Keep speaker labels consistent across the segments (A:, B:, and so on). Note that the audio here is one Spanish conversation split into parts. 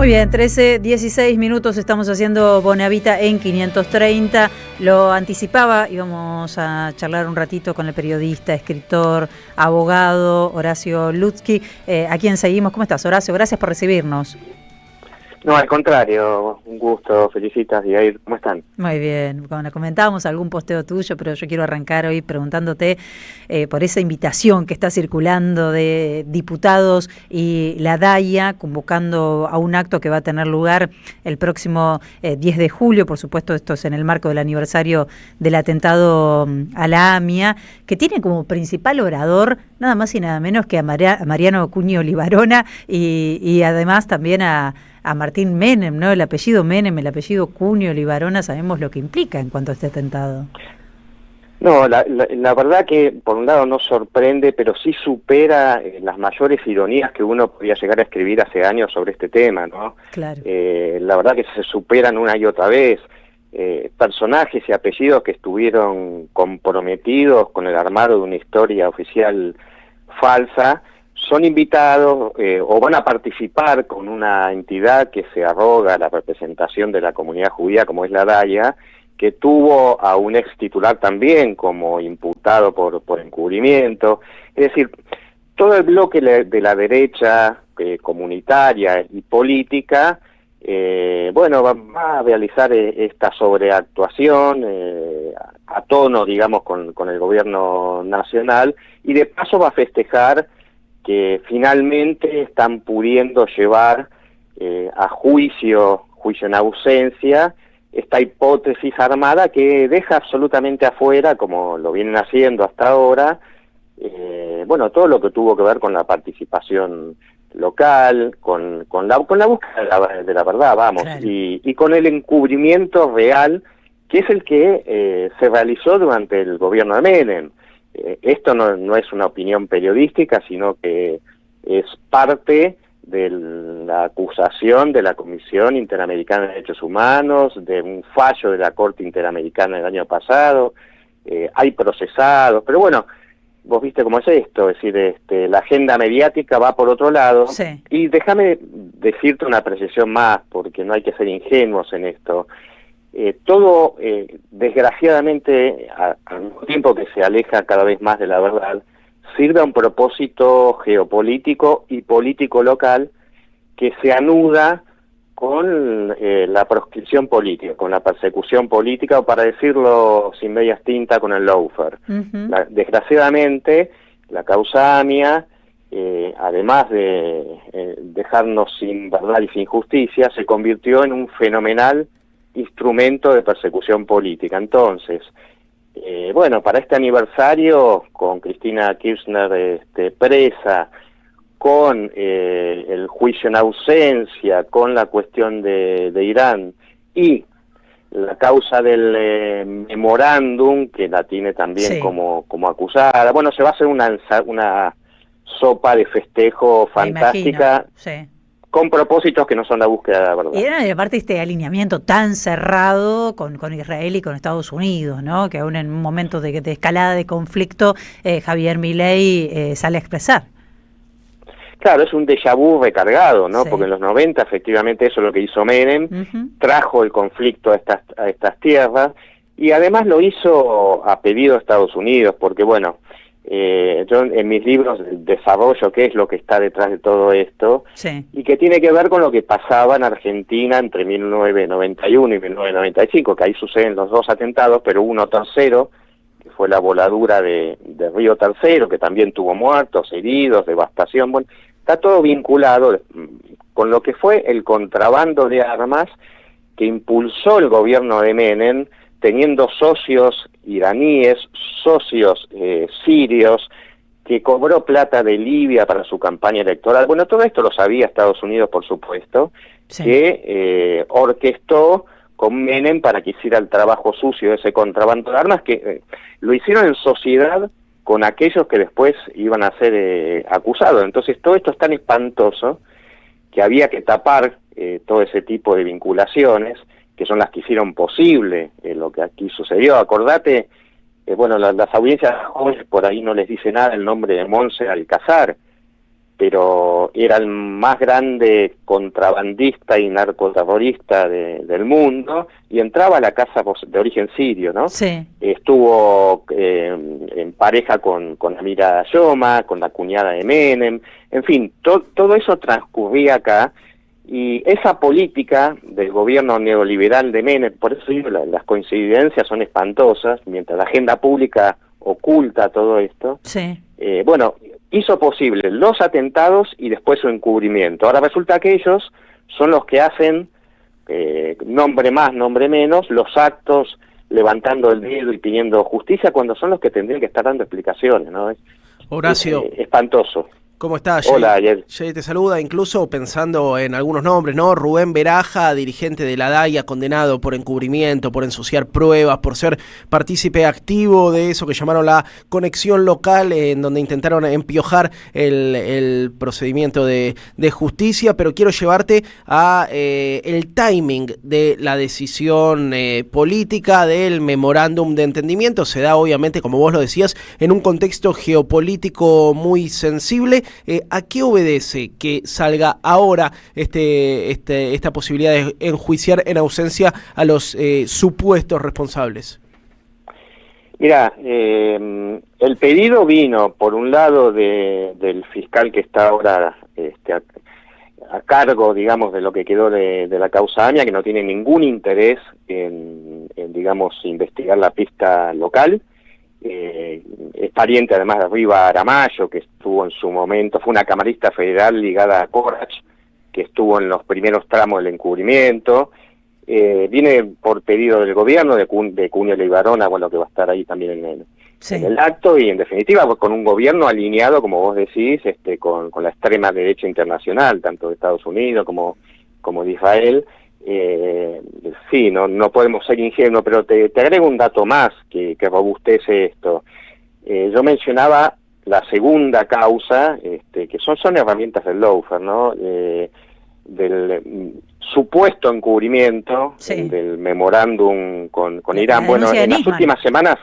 A: Muy bien, 13:16 minutos, estamos haciendo Bonavita en 530. Lo anticipaba, íbamos a charlar un ratito con el periodista, escritor, abogado Horacio Lutzky, a quien seguimos. ¿Cómo estás, Horacio? Gracias por recibirnos.
B: No, al contrario, un gusto, felicitas, Yair, ¿cómo están?
A: Muy bien, cuando comentábamos algún posteo tuyo, pero yo quiero arrancar hoy preguntándote por esa invitación que está circulando de diputados y la DAIA convocando a un acto que va a tener lugar el próximo 10 de julio, por supuesto esto es en el marco del aniversario del atentado a la AMIA, que tiene como principal orador nada más y nada menos que a Mariano Cuño Libarona y además también a Martín Menem, ¿no? El apellido Menem, el apellido Cuño Libarona, sabemos lo que implica en cuanto a este atentado.
B: No, la verdad que por un lado no sorprende, pero sí supera las mayores ironías que uno podía llegar a escribir hace años sobre este tema, ¿no?
A: Claro.
B: La verdad que se superan una y otra vez. Personajes y apellidos que estuvieron comprometidos con el armado de una historia oficial falsa, son invitados o van a participar con una entidad que se arroga la representación de la comunidad judía, como es la DAIA, que tuvo a un ex titular también como imputado por encubrimiento. Es decir, todo el bloque de la derecha comunitaria y política, bueno, va a realizar esta sobreactuación a tono, digamos, con el gobierno nacional, y de paso va a festejar que finalmente están pudiendo llevar a juicio en ausencia, esta hipótesis armada que deja absolutamente afuera, como lo vienen haciendo hasta ahora, bueno, todo lo que tuvo que ver con la participación local, con la búsqueda de la verdad, vamos, claro. y con el encubrimiento real, que es el que se realizó durante el gobierno de Menem. Esto no es una opinión periodística, sino que es parte de la acusación de la Comisión Interamericana de Derechos Humanos, de un fallo de la Corte Interamericana del año pasado. Hay procesados, pero bueno, vos viste cómo es esto, es decir, la agenda mediática va por otro lado.
A: Sí.
B: Y déjame decirte una precisión más, porque no hay que ser ingenuos en esto. Todo, desgraciadamente, al mismo tiempo que se aleja cada vez más de la verdad, sirve a un propósito geopolítico y político local que se anuda con la proscripción política, con la persecución política, o para decirlo sin medias tintas, con el lawfare.
A: Uh-huh.
B: Desgraciadamente, la causa AMIA, además de dejarnos sin verdad y sin justicia, se convirtió en un fenomenal instrumento de persecución política. Entonces, bueno, para este aniversario, con Cristina Kirchner presa, con el juicio en ausencia, con la cuestión de Irán y la causa del memorándum, que la tiene también
A: sí.
B: como acusada, bueno, se va a hacer una sopa de festejo fantástica.
A: Sí.
B: Con propósitos que no son la búsqueda de la verdad.
A: Y aparte este alineamiento tan cerrado con Israel y con Estados Unidos, ¿no? Que aún en un momento de escalada de conflicto, Javier Milei sale a expresar.
B: Claro, es un déjà vu recargado, ¿no?
A: Sí.
B: Porque en los 90 efectivamente eso es lo que hizo Menem,
A: uh-huh. Trajo
B: el conflicto a estas tierras, y además lo hizo a pedido de Estados Unidos, porque bueno, yo en mis libros desarrollo qué es lo que está detrás de todo esto,
A: sí.
B: y que tiene que ver con lo que pasaba en Argentina entre 1991 y 1995, que ahí suceden los dos atentados, pero uno tercero, que fue la voladura de Río Tercero, que también tuvo muertos, heridos, devastación. Bueno, está todo vinculado con lo que fue el contrabando de armas que impulsó el gobierno de Menem, teniendo socios iraníes, socios sirios, que cobró plata de Libia para su campaña electoral. Bueno, todo esto lo sabía Estados Unidos, por supuesto, sí. Que orquestó con Menem para que hiciera el trabajo sucio de ese contrabando de armas, que lo hicieron en sociedad con aquellos que después iban a ser acusados. Entonces todo esto es tan espantoso que había que tapar todo ese tipo de vinculaciones, que son las que hicieron posible lo que aquí sucedió. Acordate, bueno, las audiencias jóvenes por ahí no les dice nada el nombre de Montse Alcázar, pero era el más grande contrabandista y narcoterrorista del mundo, y entraba a la casa de origen sirio, ¿no?
A: Sí.
B: Estuvo en pareja con Amira Yoma, con la cuñada de Menem, en fin, todo eso transcurría acá, y esa política del gobierno neoliberal de Menem, por eso digo, las coincidencias son espantosas, mientras la agenda pública oculta todo esto,
A: Sí.
B: Bueno, hizo posible los atentados y después su encubrimiento. Ahora resulta que ellos son los que hacen, nombre más, nombre menos, los actos levantando el dedo y pidiendo justicia, cuando son los que tendrían que estar dando explicaciones, ¿no?
C: Horacio,
B: Es espantoso.
C: ¿cómo estás?
B: Hola, ayer.
C: Jay te saluda, incluso pensando en algunos nombres, ¿no? Rubén Beraja, dirigente de la DAIA, condenado por encubrimiento, por ensuciar pruebas, por ser partícipe activo de eso que llamaron la conexión local, en donde intentaron empiojar el procedimiento de justicia, pero quiero llevarte a el timing de la decisión política del memorándum de entendimiento. Se da, obviamente, como vos lo decías, en un contexto geopolítico muy sensible. ¿A qué obedece que salga ahora esta posibilidad de enjuiciar en ausencia a los supuestos responsables?
B: Mira, el pedido vino, por un lado, del fiscal que está ahora a cargo, digamos, de lo que quedó de la causa AMIA, que no tiene ningún interés en, digamos, investigar la pista local. Es pariente además de Riva Aramayo, que estuvo en su momento, fue una camarista federal ligada a Corach, que estuvo en los primeros tramos del encubrimiento. Viene por pedido del gobierno, de Cunio Leibarona, bueno, que va a estar ahí también en el acto, y en definitiva pues, con un gobierno alineado, como vos decís, con la extrema derecha internacional, tanto de Estados Unidos como de Israel. Sí, no podemos ser ingenuos, pero te agrego un dato más que robustece esto. Yo mencionaba la segunda causa, que son herramientas del lawfare, ¿no? Del supuesto encubrimiento,
A: sí,
B: del memorándum con Irán. Bueno, en las últimas semanas,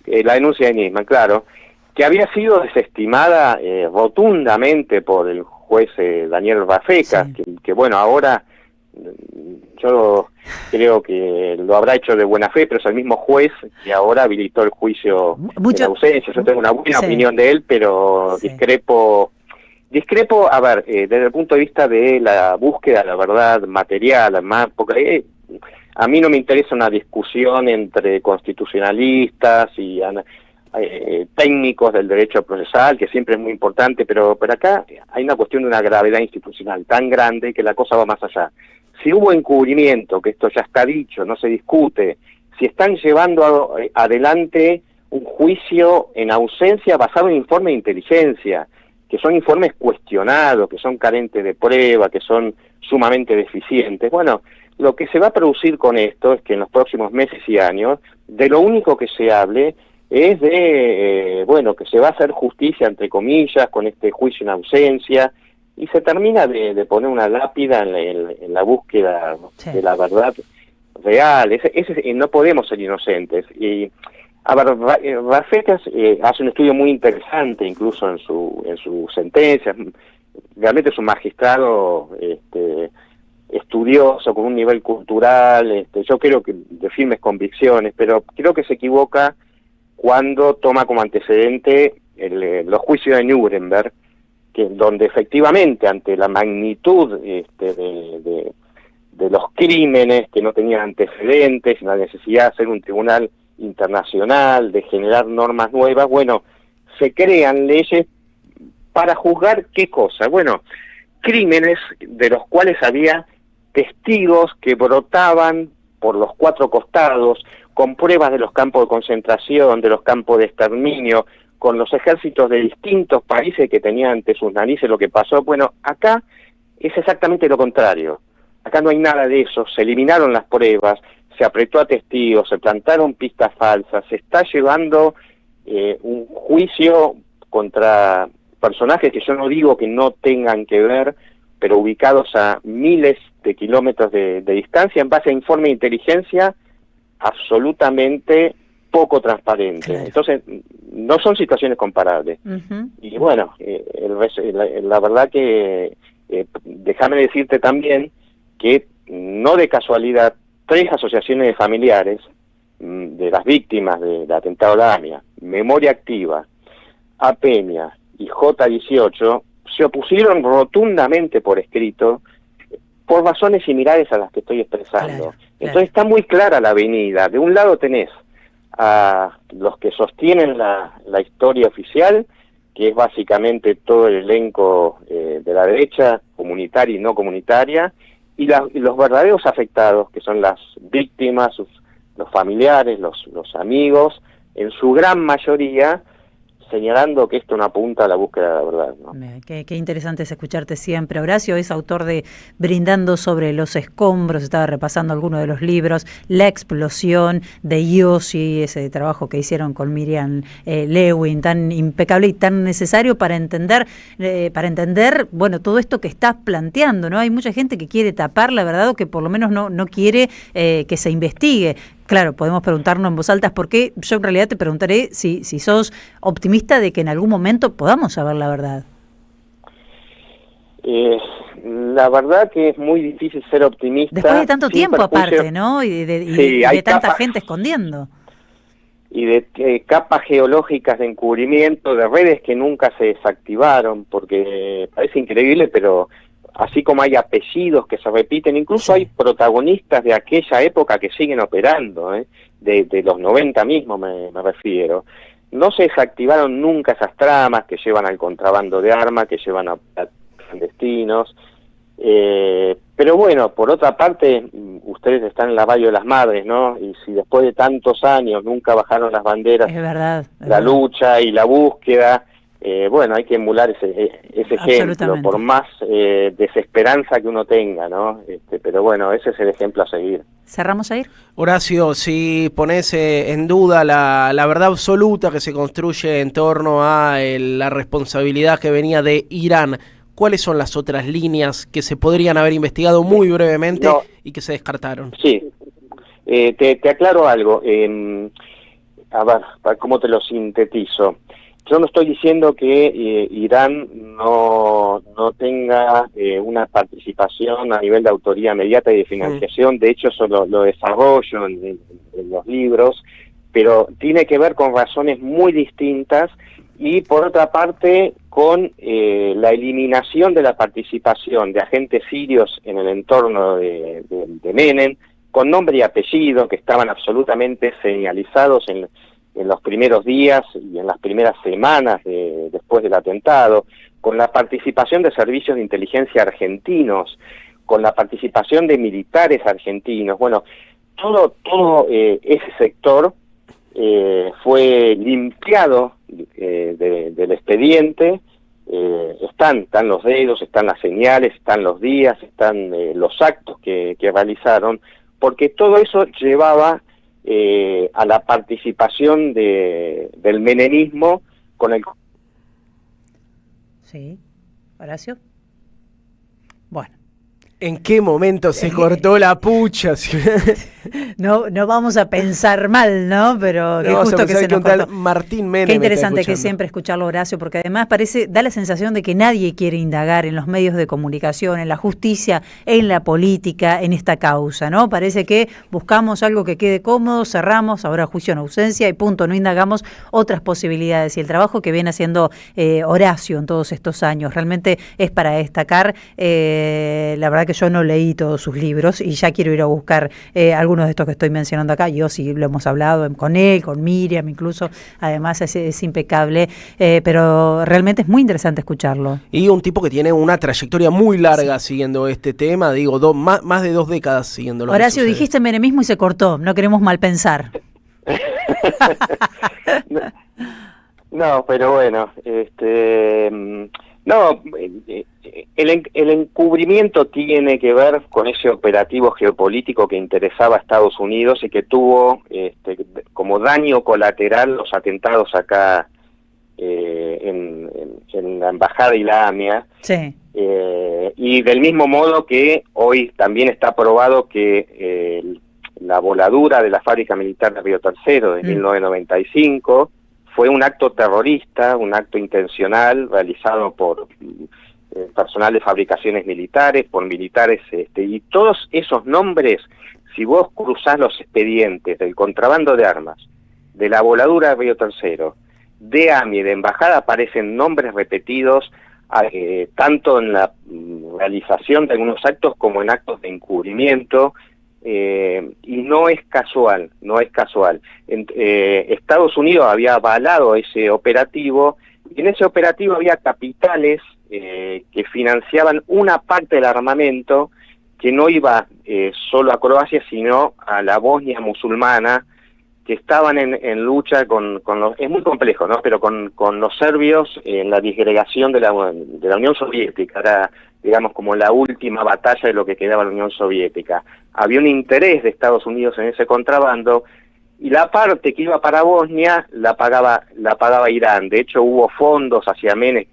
B: la denuncia de Nisman, claro, que había sido desestimada rotundamente por el juez Daniel Rafecas, sí, que bueno, ahora yo creo que lo habrá hecho de buena fe, pero es el mismo juez que ahora habilitó el juicio en ausencia. Yo tengo una buena opinión de él, pero discrepo, a ver, desde el punto de vista de la búsqueda de la verdad material, más, porque a mí no me interesa una discusión entre constitucionalistas y técnicos del derecho procesal, que siempre es muy importante, pero acá hay una cuestión de una gravedad institucional tan grande que la cosa va más allá. Si hubo encubrimiento, que esto ya está dicho, no se discute, si están llevando adelante un juicio en ausencia basado en informes de inteligencia, que son informes cuestionados, que son carentes de prueba, que son sumamente deficientes, bueno, lo que se va a producir con esto es que en los próximos meses y años, de lo único que se hable es de, que se va a hacer justicia, entre comillas, con este juicio en ausencia, y se termina de poner una lápida en la búsqueda de la verdad real. No podemos ser inocentes. Y, a ver, Rafecas hace un estudio muy interesante, incluso en su sentencia. Realmente es un magistrado estudioso, con un nivel cultural, yo creo que de firmes convicciones, pero creo que se equivoca cuando toma como antecedente los juicios de Nuremberg, donde efectivamente ante la magnitud de los crímenes que no tenían antecedentes, la necesidad de hacer un tribunal internacional, de generar normas nuevas, bueno, se crean leyes para juzgar ¿qué cosa? Bueno, crímenes de los cuales había testigos que brotaban por los cuatro costados, con pruebas de los campos de concentración, de los campos de exterminio, con los ejércitos de distintos países que tenían ante sus narices lo que pasó. Bueno, acá es exactamente lo contrario. Acá no hay nada de eso. Se eliminaron las pruebas, se apretó a testigos, se plantaron pistas falsas, se está llevando un juicio contra personajes que yo no digo que no tengan que ver, pero ubicados a miles de kilómetros de distancia, en base a informe de inteligencia absolutamente poco transparente.
A: Claro.
B: Entonces, no son situaciones comparables. Y bueno, la verdad que, déjame decirte también que no de casualidad, 3 asociaciones de familiares de las víctimas del atentado a la AMIA, Memoria Activa, APEña y J18, se opusieron rotundamente por escrito por razones similares a las que estoy expresando. Entonces está muy clara la avenida. De un lado tenés a los que sostienen la historia oficial, que es básicamente todo el elenco de la derecha, comunitaria y no comunitaria, y los verdaderos afectados, que son las víctimas, los familiares, los amigos, en su gran mayoría, señalando que esto no apunta a la búsqueda de la verdad, ¿no?
A: Qué interesante es escucharte siempre. Horacio es autor de Brindando sobre los escombros, estaba repasando algunos de los libros, La explosión de Yossi, ese trabajo que hicieron con Miriam Lewin, tan impecable y tan necesario para entender, bueno, todo esto que estás planteando, ¿no? Hay mucha gente que quiere tapar la verdad o que por lo menos no quiere que se investigue. Claro, podemos preguntarnos en voz alta por qué. Yo en realidad te preguntaré si sos optimista de que en algún momento podamos saber la verdad.
B: La verdad que es muy difícil ser optimista.
A: Después de tanto tiempo aparte, ¿no? Y de tanta gente escondiendo.
B: Y de capas geológicas de encubrimiento, de redes que nunca se desactivaron, porque parece increíble, pero así como hay apellidos que se repiten, incluso hay protagonistas de aquella época que siguen operando, de los 90 mismo me refiero. No se desactivaron nunca esas tramas que llevan al contrabando de armas, que llevan a clandestinos. Pero bueno, por otra parte, ustedes están en la Valle de las Madres, ¿no? Y si después de tantos años nunca bajaron las banderas,
A: es verdad,
B: la lucha y la búsqueda, bueno, hay que emular ese ejemplo, por más desesperanza que uno tenga, ¿no? Pero bueno, ese es el ejemplo a seguir.
A: ¿Cerramos a ir?
C: Horacio, si pones en duda la verdad absoluta que se construye en torno a la responsabilidad que venía de Irán, ¿cuáles son las otras líneas que se podrían haber investigado muy brevemente y que se descartaron?
B: Sí, te aclaro algo. A ver, ¿cómo te lo sintetizo? Yo no estoy diciendo que Irán no tenga una participación a nivel de autoría inmediata y de financiación, de hecho eso lo desarrollo en los libros, pero tiene que ver con razones muy distintas y por otra parte con la eliminación de la participación de agentes sirios en el entorno de Menem, con nombre y apellido, que estaban absolutamente señalizados en los primeros días y en las primeras semanas después del atentado, con la participación de servicios de inteligencia argentinos, con la participación de militares argentinos. Bueno, todo ese sector fue limpiado del expediente. Están los dedos, están las señales, están los días, están los actos que realizaron, porque todo eso llevaba a la participación del menemismo con el...
A: Sí, Horacio. Bueno.
C: ¿En qué momento se cortó la pucha?
A: No vamos a pensar mal, ¿no? Pero que justo que se nos cortó.
C: Martín Menem.
A: Qué interesante que siempre escucharlo, Horacio, porque además da la sensación de que nadie quiere indagar en los medios de comunicación, en la justicia, en la política, en esta causa, ¿no? Parece que buscamos algo que quede cómodo, cerramos, ahora juicio en ausencia y punto, no indagamos otras posibilidades. Y el trabajo que viene haciendo Horacio en todos estos años realmente es para destacar. La verdad que yo no leí todos sus libros y ya quiero ir a buscar algunos de estos que estoy mencionando acá. Yo sí lo hemos hablado con él, con Miriam incluso, además es impecable, pero realmente es muy interesante escucharlo.
C: Y un tipo que tiene una trayectoria muy larga siguiendo este tema, digo, más de 2 décadas siguiéndolo.
A: Horacio, dijiste menemismo y se cortó, no queremos mal pensar.
B: No, pero bueno, el encubrimiento tiene que ver con ese operativo geopolítico que interesaba a Estados Unidos y que tuvo como daño colateral los atentados acá en la Embajada y la AMIA.
A: Sí.
B: Y del mismo modo que hoy también está probado que la voladura de la fábrica militar de Río Tercero de 1995, fue un acto terrorista, un acto intencional realizado por personal de fabricaciones militares, por militares, y todos esos nombres, si vos cruzás los expedientes del contrabando de armas, de la voladura de Río Tercero, de AMI y de embajada, aparecen nombres repetidos tanto en la realización de algunos actos como en actos de encubrimiento, y no es casual. Estados Unidos había avalado ese operativo, y en ese operativo había capitales que financiaban una parte del armamento que no iba solo a Croacia, sino a la Bosnia musulmana, que estaban en lucha con los... Es muy complejo, ¿no? Pero con los serbios en la disgregación de la Unión Soviética. Era, digamos, como la última batalla de lo que quedaba de la Unión Soviética. Había un interés de Estados Unidos en ese contrabando, y la parte que iba para Bosnia la pagaba Irán. De hecho, hubo fondos hacia Menem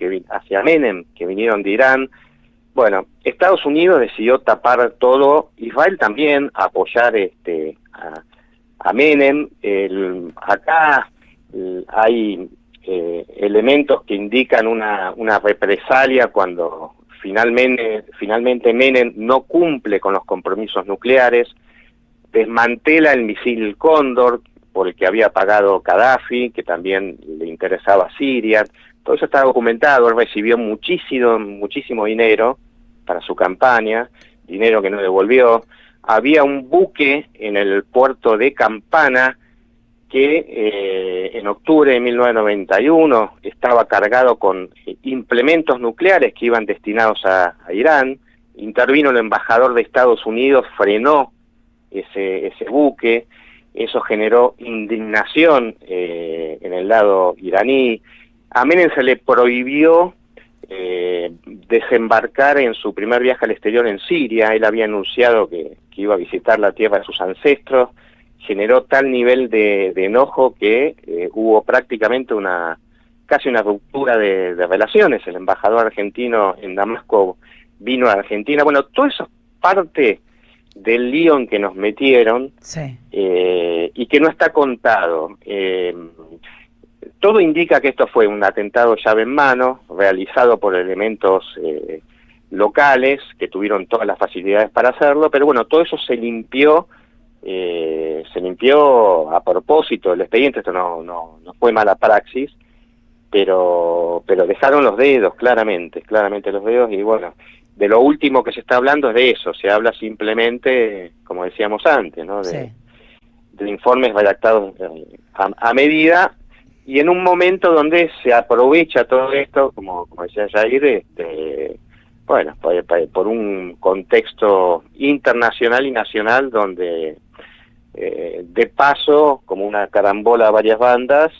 B: que vinieron de Irán. Bueno, Estados Unidos decidió tapar todo, Israel también, apoyar a Menem. Acá hay elementos que indican una represalia cuando finalmente Menem no cumple con los compromisos nucleares, desmantela el misil Cóndor por el que había pagado Gaddafi, que también le interesaba a Siria. Todo eso está documentado. Él recibió muchísimo dinero para su campaña, dinero que no devolvió. Había un buque en el puerto de Campana que en octubre de 1991 estaba cargado con implementos nucleares que iban destinados a Irán. Intervino el embajador de Estados Unidos, frenó ese buque. Eso generó indignación en el lado iraní. A Menem se le prohibió desembarcar en su primer viaje al exterior en Siria. Él había anunciado que iba a visitar la tierra de sus ancestros. Generó tal nivel de enojo que hubo prácticamente casi una ruptura de relaciones. El embajador argentino en Damasco vino a Argentina. Bueno, todo eso es parte del lío en que nos metieron, sí, y que no está contado. Todo indica que esto fue un atentado llave en mano, realizado por elementos locales, que tuvieron todas las facilidades para hacerlo, pero bueno, todo eso se limpió a propósito del expediente. Esto no fue mala praxis, pero dejaron los dedos, claramente los dedos. Y bueno, de lo último que se está hablando es de eso. Se habla simplemente, como decíamos antes, ¿no? De informes redactados a medida, y en un momento donde se aprovecha todo esto, como decía Jair, bueno, por un contexto internacional y nacional donde de paso, como una carambola a varias bandas,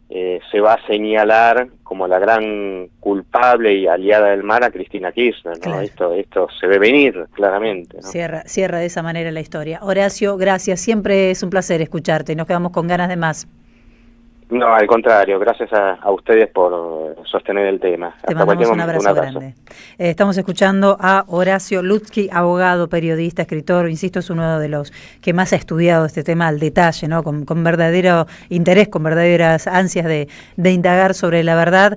B: se va a señalar como la gran culpable y aliada del mar a Cristina Kirchner, ¿no? Claro. Esto se ve venir claramente, ¿no?
A: Cierra de esa manera la historia. Horacio, gracias, siempre es un placer escucharte y nos quedamos con ganas de más.
B: No, al contrario, gracias a ustedes por sostener el tema.
A: Te mandamos un abrazo grande. Estamos escuchando a Horacio Lutzki, abogado, periodista, escritor, insisto, es uno de los que más ha estudiado este tema al detalle, ¿no? Con verdadero interés, con verdaderas ansias de indagar sobre la verdad,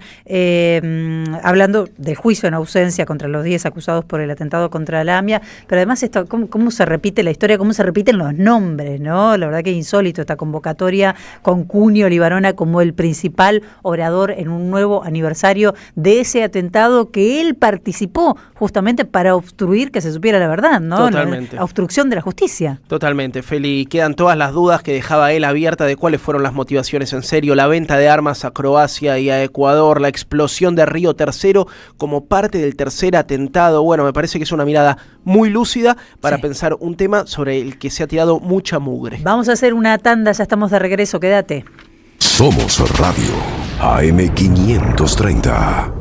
A: hablando del juicio en ausencia contra los 10 acusados por el atentado contra la AMIA, pero además esto, cómo se repite la historia, cómo se repiten los nombres, ¿no? La verdad que es insólito esta convocatoria con Cunio Libarona como el principal orador en un nuevo aniversario de ese atentado que él participó justamente para obstruir que se supiera la verdad, ¿no?
C: Totalmente.
A: La obstrucción de la justicia.
C: Totalmente, Feli. Quedan todas las dudas que dejaba él abierta de cuáles fueron las motivaciones en serio, la venta de armas a Croacia y a Ecuador, la explosión de Río Tercero como parte del tercer atentado. Bueno, me parece que es una mirada muy lúcida para pensar un tema sobre el que se ha tirado mucha mugre.
A: Vamos a hacer una tanda, ya estamos de regreso, quédate.
D: Somos Radio AM 530.